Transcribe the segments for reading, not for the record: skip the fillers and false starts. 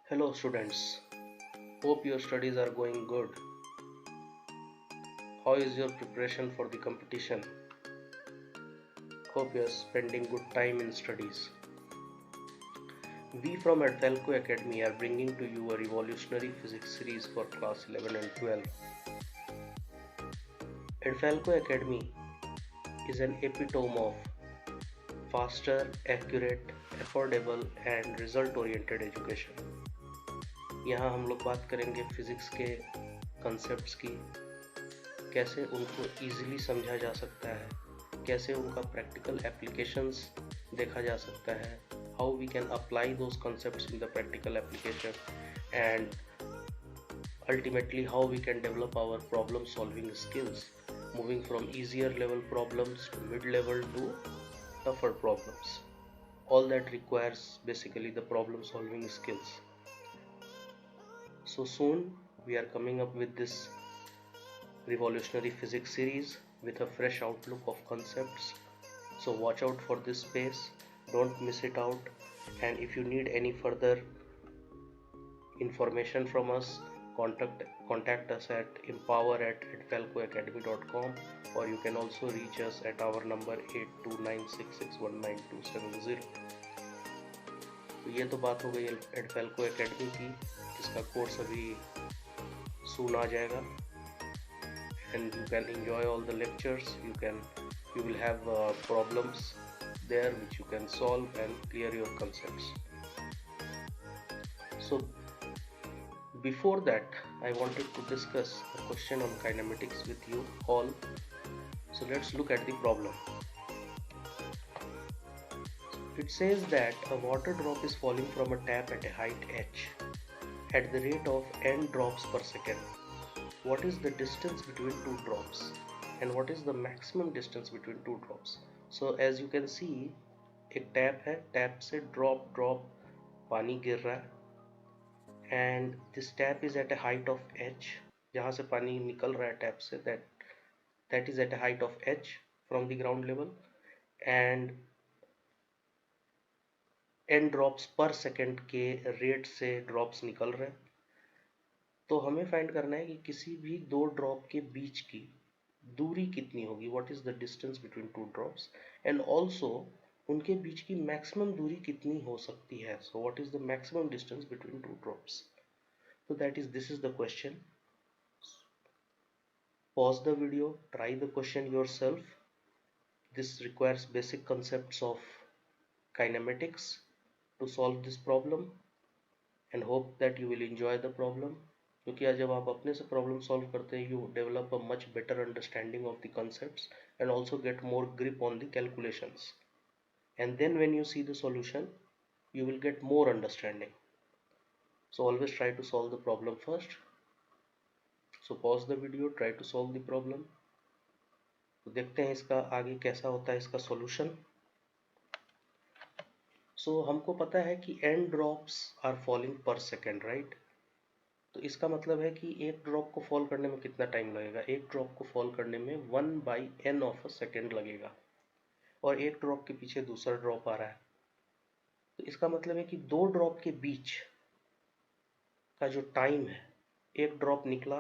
Hello students, hope your studies are going good. How is your preparation for the competition? Hope you are spending good time in studies. We from Adfalco Academy are bringing to you a revolutionary physics series for class 11 and 12. Adfalco Academy is an epitome of faster, accurate, affordable and result oriented education. यहाँ हम लोग बात करेंगे physics के concepts की, कैसे उनको easily समझा जा सकता है, कैसे उनका प्रैक्टिकल एप्लीकेशंस देखा जा सकता है, how we can apply those concepts in the practical application and ultimately how we can develop our problem solving skills, moving from easier level problems to mid level to tougher problems. All that requires basically the problem solving skills. So soon we are coming up with this revolutionary physics series with a fresh outlook of concepts. So watch out for this space, don't miss it out. And if you need any further information from us, contact us at empower@falcoacademy.com, or you can also reach us at our number 8296619270. तो ये तो बात हो गई एडफेल्को academy की, जिसका course अभी सून आ जाएगा. And you can enjoy all the lectures. You will have problems there which you can solve and clear your concepts. So before that, I wanted to discuss a question on kinematics with you all. So let's look at the problem. It says that a water drop is falling from a tap at a height h at the rate of n drops per second. What is the distance between two drops and what is the maximum distance between two drops? So as you can see, एक tap है, tap से drop पानी गिर रहा है, and this tap is at a height of h, जहाँ से पानी निकल रहा है टैप से, that is at a height of h from the ground level, and n drops per second के रेट से ड्रॉप्स निकल रहे हैं. तो हमें फाइंड करना है कि किसी भी दो ड्रॉप के बीच की दूरी कितनी होगी, what is the distance between two drops, and also उनके बीच की मैक्सिमम दूरी कितनी हो सकती है. So what is the maximum distance between two drops. so this is the question. Pause the video, try the question yourself. This requires basic concepts of kinematics to solve this problem, and hope that you will enjoy the problem. क्योंकि आज जब आप अपने से problem solve करते हैं, you develop a much better understanding of the concepts and also get more grip on the calculations, and then when you see the solution you will get more understanding. So always try to solve the problem first. So pause the video, try to solve the problem. तो देखते हैं इसका आगे कैसा होता है इसका solution. सो हमको पता है कि n drops are falling per second, right. तो इसका मतलब है कि एक ड्रॉप को फॉल करने में कितना टाइम लगेगा. एक ड्रॉप को फॉल करने में 1/n ऑफ अ सेकेंड लगेगा, और एक ड्रॉप के पीछे दूसरा ड्रॉप आ रहा है. तो इसका मतलब है कि दो ड्रॉप के बीच का जो टाइम है, एक ड्रॉप निकला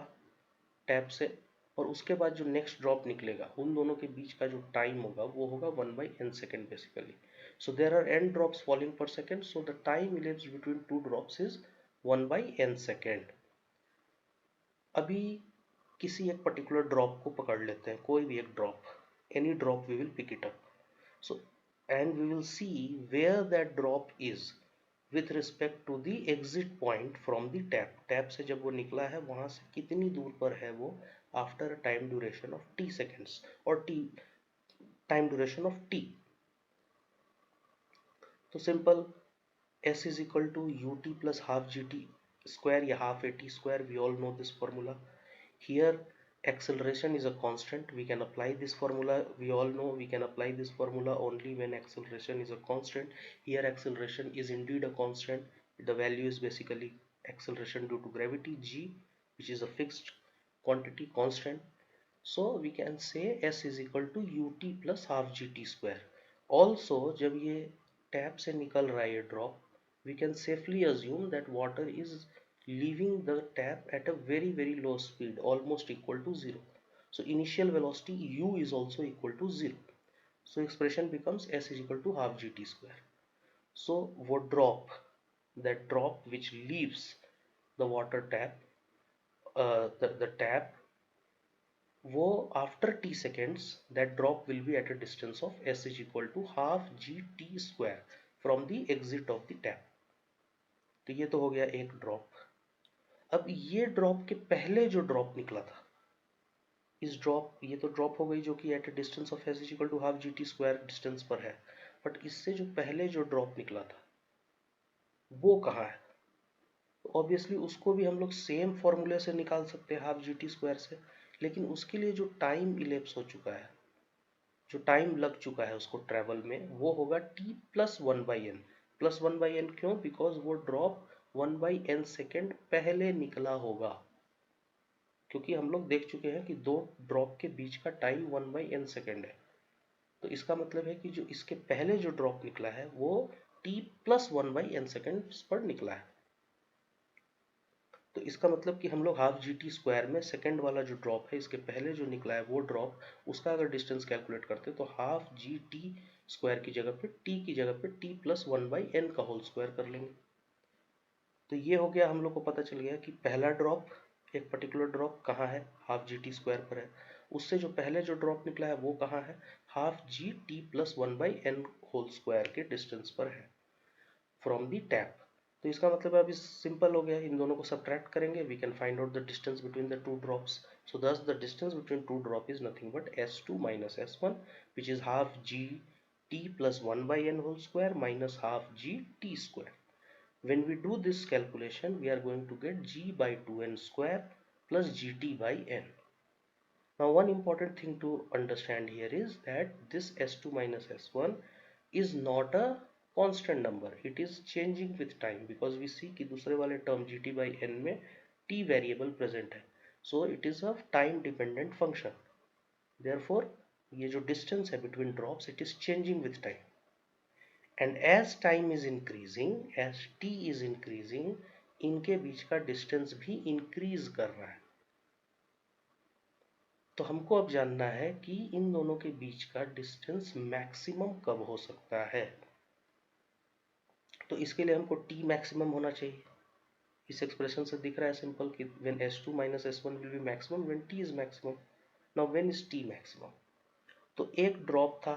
टैप से और उसके बाद जो नेक्स्ट ड्रॉप निकलेगा, उन दोनों के बीच का जो टाइम होगा वो होगा 1/n second basically. So there are n drops falling per second, so the time elapsed between two drops is 1/n second. अभी किसी एक पर्टिकुलर ड्रॉप को पकड़ लेते हैं, कोई भी एक drop, any drop we will pick it up. So and we will see where that drop is with respect to the exit point from the tap. Tap से जब वो निकला है वहां से कितनी दूर पर है वो, after a time duration of t seconds, और t time duration of t. तो simple, s is equal to ut plus half gt square या half at square. We all know this formula. Here acceleration is a constant. We can apply this formula. We all know we can apply this formula only when acceleration is a constant. Here acceleration is indeed a constant. The value is basically acceleration due to gravity g, which is a fixed quantity constant. So we can say s is equal to ut plus half gt square. Also जब ये tap से निकल रहा है ये drop, we can safely assume that water is leaving the tap at a very low speed, almost equal to zero. So initial velocity u is also equal to zero. So expression becomes s is equal to half gt square. So वो drop, that drop which leaves the water tap, the tap, वो after t seconds, that drop will be at a distance of s is equal to half gt square from the exit of the tap. तो ये तो हो गया एक drop. अब ये drop के पहले जो ड्रॉप निकला था, इस ड्रॉप, ये तो ड्रॉप हो गई जो कि at a distance of S equal to half g t square distance पर है, बट इससे जो पहले जो ड्रॉप निकला था वो कहाँ है? तो ऑब्वियसली उसको भी हम लोग सेम फॉर्मूले से निकाल सकते हैं, हाफ जी टी स्क्वायर से, लेकिन उसके लिए जो टाइम इलेप्स हो चुका है, जो टाइम लग चुका है उसको ट्रेवल में, वो होगा t plus one by n. Plus one by n क्यों? बिकॉज वो drop one by n second पहले निकला होगा, क्योंकि हम लोग देख चुके हैं कि दो ड्रॉप के बीच का time one by n second है. तो इसका मतलब है कि जो इसके पहले जो ड्रॉप निकला है वो t plus one by n second पर निकला है. तो इसका मतलब कि हम लोग हाफ जी टी स्क्वायर में सेकेंड वाला जो ड्रॉप है, इसके पहले जो निकला है वो ड्रॉप, उसका अगर डिस्टेंस कैलकुलेट करते तो हाफ जी टी स्क्वायर की जगह पे टी की जगह पे t plus one by n का होल स्क्वायर कर लेंगे. तो ये हो गया, हम लोग को पता चल गया कि पहला ड्रॉप, एक पर्टिकुलर ड्रॉप कहाँ है, हाफ जी टी स्क्वायर पर है. उससे जो पहले जो ड्रॉप निकला है वो कहाँ है, half g t plus one by n whole square के डिस्टेंस पर है फ्रॉम दी टैप. तो इसका मतलब अभी सिंपल हो गया, इन दोनों को सब्ट्रैक्ट करेंगे, we can find out the distance between the two drops. So this the distance between two drop is nothing but s2 minus s1, which is half g t plus 1 by n whole square minus half g t square. When we do this calculation, we are going to get g by 2n square plus gt by n. Now one important thing to understand here is that this s2 minus s1 is not a constant number, it is changing with time, because we see कि दूसरे वाले term gt by n में t variable present है, so it is a time dependent function. Therefore ये जो distance है between drops, it is changing with time, and as time is increasing, as t is increasing, इनके बीच का distance भी increase कर रहा है. तो हमको अब जानना है कि इन दोनों के बीच का डिस्टेंस मैक्सिमम कब हो सकता है. तो इसके लिए हमको t मैक्सिमम होना चाहिए. इस एक्सप्रेशन से दिख रहा है सिंपल कि when s2 minus s1 will be maximum when t is maximum. Now when is t maximum? तो एक ड्रॉप था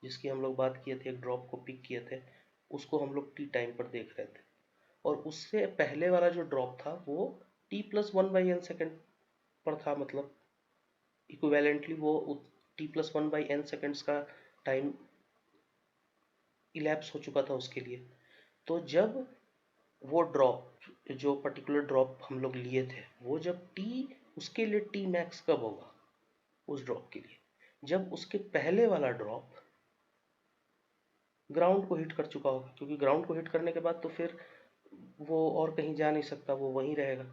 जिसकी हम लोग बात किए थे, एक ड्रॉप को पिक किए थे, उसको हम लोग t टाइम पर देख रहे थे, और उससे पहले वाला जो ड्रॉप था वो t plus one by n second पर था, मतलब इक्विवेलेंटली वो t plus one by n seconds का टाइम इलैप्स हो चुका था उसके लिए. तो जब वो ड्रॉप, जो पर्टिकुलर ड्रॉप हम लोग लिए थे, वो जब t, उसके लिए t मैक्स कब होगा उस ड्रॉप के लिए, जब उसके पहले वाला ड्रॉप ग्राउंड को हिट कर चुका होगा, क्योंकि ग्राउंड को हिट करने के बाद तो फिर वो और कहीं जा नहीं सकता, वो वहीं रहेगा,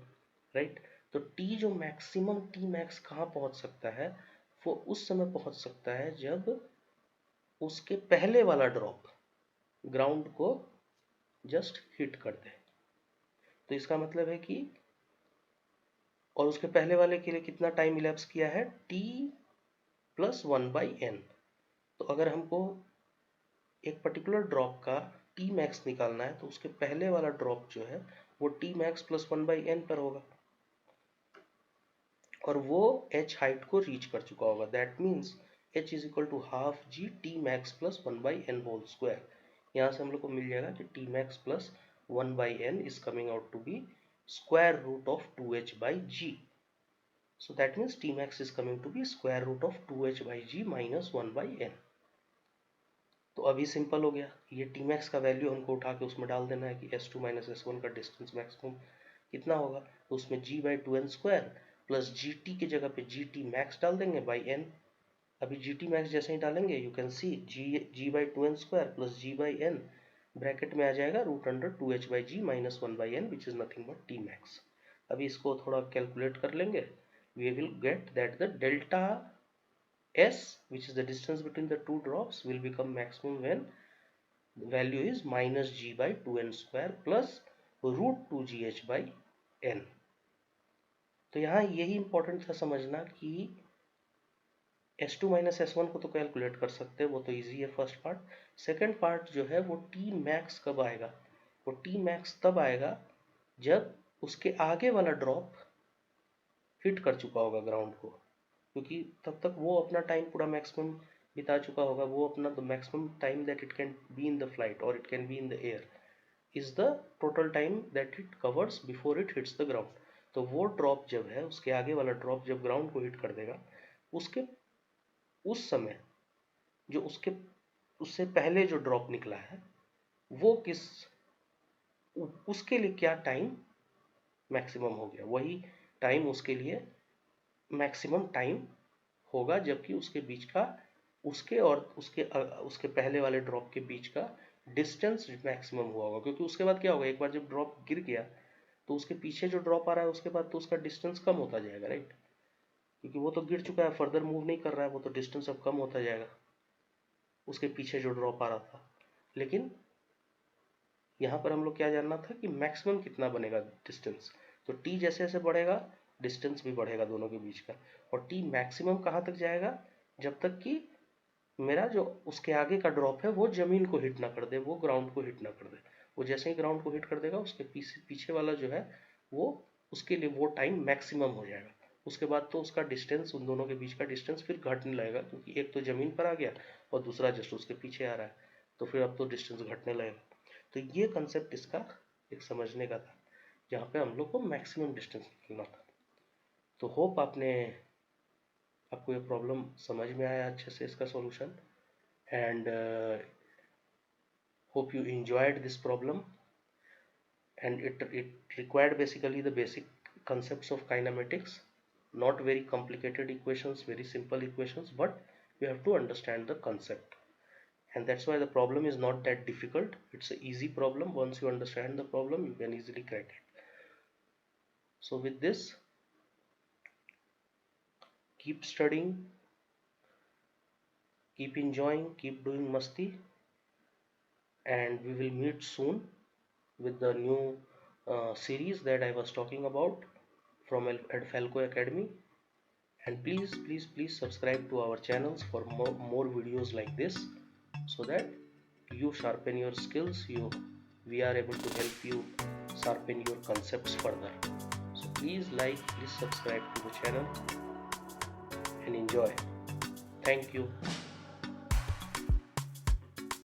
राइट. तो t जो मैक्सिमम t मैक्स कहाँ पहुंच सकता है, वो उस समय पहुंच सकता है जब उसके पहले वाला ड्रॉप ग्राउंड को जस्ट हिट कर दे. तो इसका मतलब है कि, और उसके पहले वाले के लिए कितना टाइम इलेप्स किया है, t plus one by n. तो अगर हमको एक पर्टिकुलर ड्रॉप का t मैक्स निकालना है तो उसके पहले वाला ड्रॉप जो है वो t max plus one by n पर होगा, और वो h हाइट को रीच कर चुका होगा. That means h is equal to half g t max plus one by n whole square. यहाँ से हम लोग को मिल जाएगा कि t max plus one by n is coming out to be square root of 2h by g. So that means t max is coming to be square root of 2h by g minus 1 by n. तो अभी simple हो गया, ये t max का value हमको उठा के उसमें डाल देना है कि s2 minus s1 का डिस्टेंस मैक्सिमम कितना होगा, तो उसमें g by 2n square plus gt की जगह पे gt max डाल देंगे by n. अभी gt max जैसे ही डालेंगे, you can see g by 2n square plus g by n bracket में आ जाएगा root under 2h by g minus 1 by n which is nothing but t max. अभी इसको थोड़ा कैलकुलेट कर लेंगे, we will get that the delta s, which is the distance between the two drops, will become maximum when value is minus g by 2n square plus root 2gh by n। तो यहाँ यही important था समझना कि S2 minus S1 को तो calculate कर सकते हैं, वो तो इजी है फर्स्ट पार्ट। सेकंड पार्ट जो है वो T मैक्स कब आएगा, वो T मैक्स तब आएगा जब उसके आगे वाला ड्रॉप हिट कर चुका होगा ग्राउंड को, क्योंकि तब तक वो अपना टाइम पूरा मैक्सिमम बिता चुका होगा। वो अपना the maximum time that it can be in the flight और it can be in the air is the total time that it covers before it hits the ground. तो वो ड्रॉप जब है, उसके आगे वाला ड्रॉप जब ग्राउंड को हिट कर देगा, उसके उस समय जो उससे पहले जो ड्रॉप निकला है वो उसके लिए क्या टाइम मैक्सिमम हो गया, वही टाइम उसके लिए मैक्सिमम टाइम होगा, जबकि उसके बीच का उसके और उसके पहले वाले ड्रॉप के बीच का डिस्टेंस मैक्सिमम हुआ होगा। क्योंकि उसके बाद क्या होगा, एक बार जब ड्रॉप गिर गया तो उसके पीछे जो ड्रॉप आ रहा है उसके बाद तो उसका डिस्टेंस कम होता जाएगा, राइट, क्योंकि वो तो गिर चुका है, फर्दर मूव नहीं कर रहा है, वो तो डिस्टेंस अब कम होता जाएगा उसके पीछे जो ड्रॉप आ रहा था। लेकिन यहाँ पर हम लोग क्या जानना था कि मैक्सिमम कितना बनेगा डिस्टेंस। तो टी जैसे जैसे बढ़ेगा डिस्टेंस भी बढ़ेगा दोनों के बीच का, और टी मैक्सिमम कहाँ तक जाएगा, जब तक कि मेरा जो उसके आगे का ड्रॉप है वो जमीन को हिट ना कर दे, वो ग्राउंड को हिट ना कर दे। वो जैसे ही ग्राउंड को हिट कर देगा उसके पीछे वाला जो है वो उसके लिए वो टाइम मैक्सिमम हो जाएगा। उसके बाद तो उसका डिस्टेंस, उन दोनों के बीच का डिस्टेंस फिर घटने लगेगा, क्योंकि एक तो जमीन पर आ गया और दूसरा जस्ट उसके पीछे आ रहा है, तो फिर अब तो डिस्टेंस घटने लगेगा। तो ये कंसेप्ट इसका एक समझने का था, जहाँ पे हम लोग को मैक्सिमम डिस्टेंस निकालना था। तो होप आपको ये प्रॉब्लम समझ में आया अच्छे से, इसका solution, and hope you enjoyed this problem, and it required basically the basic concepts of kinematics, not very complicated equations, very simple equations, but you have to understand the concept, and that's why the problem is not that difficult. It's an easy problem. Once you understand the problem you can easily crack it. So with this, keep studying, keep enjoying, keep doing masti, and we will meet soon with the new series that I was talking about from Falco Academy. And please subscribe to our channels for more videos like this, so that you sharpen your skills, we are able to help you sharpen your concepts further. So please subscribe to the channel and enjoy. Thank you.